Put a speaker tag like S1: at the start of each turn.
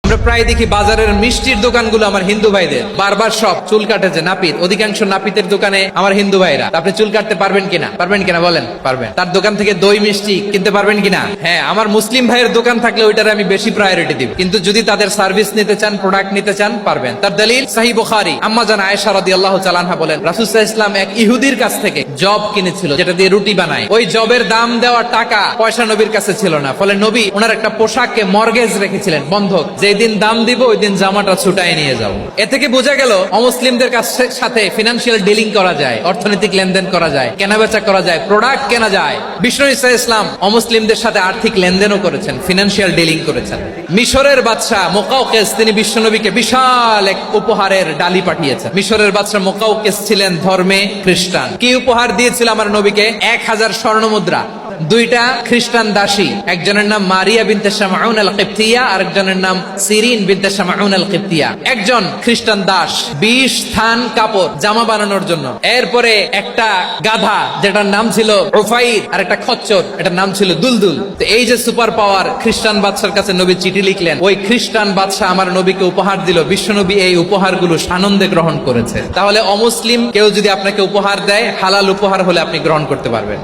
S1: আমরা প্রায় দেখি বাজারের মিষ্টির দোকানগুলো আমার হিন্দু ভাইদের, বারবার সব চুল কাটেছে নাপিত, অধিকাংশ নাপিতের দোকানে আমার হিন্দু ভাইরা। আপনি চুল কাটতে পারবেন কিনা বলেন? পারবেন। তার দোকান থেকে দই মিষ্টি কিনতে পারবেন কিনা? হ্যাঁ, আমার মুসলিম ভাইয়ের দোকান থাকলে ওইটারে আমি বেশি প্রায়োরিটি দিব, কিন্তু যদি তাদের সার্ভিস নিতে চান, প্রোডাক্ট নিতে চান, পারবেন। তার দলিল সহিহ বুখারী, আম্মা জান আয়েশা রাদিয়াল্লাহু তাআলা আনহা বলেন, রাসূল সাল্লাল্লাহু আলাইহি ওয়াসাল্লাম এক ইহুদির কাছ থেকে জব কিনেছিল, যেটা দিয়ে রুটি বানায়। ওই জবের দাম দেওয়ার টাকা পয়সা নবীর কাছে ছিল না, ফলে নবী ওনার একটা পোশাককে মর্গেজ রেখেছিলেন, বন্ধক, যেদিন দাম দিব ওই দিন জামাটা ছুটাই নিয়ে যাও। এ থেকে বোঝা গেল অমুসলিমদের সাথে ফিনান্সিয়াল ডিলিং করা যায়, অর্থনৈতিক লেনদেন করা যায়, কেনাবেচা করা যায়, প্রোডাক্ট কেনা যায়। বিষ্ণু ঈসা ইসলাম অমুসলিমদের সাথে আর্থিক লেনদেনও করেছেন, ফিনান্সিয়াল ডিলিং করেছেন। মিশরের বাদশা মুকাউকেস তিনি বিশ্বনবীকে বিশাল এক উপহারের ডালি পাঠিয়েছেন। মিশরের বাদশা মুকাউকেস ছিলেন ধর্মে খ্রিস্টান। কি উপহার দিয়েছিল আমার নবীকে? 1000 স্বর্ণ মুদ্রা, 2টা খ্রিস্টান দাসী, একজনের নাম মারিয়া বিনতে শামউন আল কিবতিয়া, আরেকজনের নাম সিরিন বিনতে শামউন আল কিবতিয়া। একজন খ্রিস্টান দাস 20 থান কাপড় জামা বানানোর জন্য, এরপরে একটা গাধা যেটার নাম ছিল উফাইর, আর একটা খচ্চর এটার নাম ছিল দুলদুল। তো এই যে সুপার পাওয়ার খ্রিস্টান বাদশার কাছে নবী চিঠি লিখলেন, ওই খ্রিস্টান বাদশা আমার নবীকে উপহার দিল। বিশ্বনবী এই উপহারগুলো সানন্দে গ্রহণ করেছে। তাহলে অমুসলিম কেউ যদি আপনাকে উপহার দেয়, হালাল উপহার হলে আপনি গ্রহণ করতে পারবেন।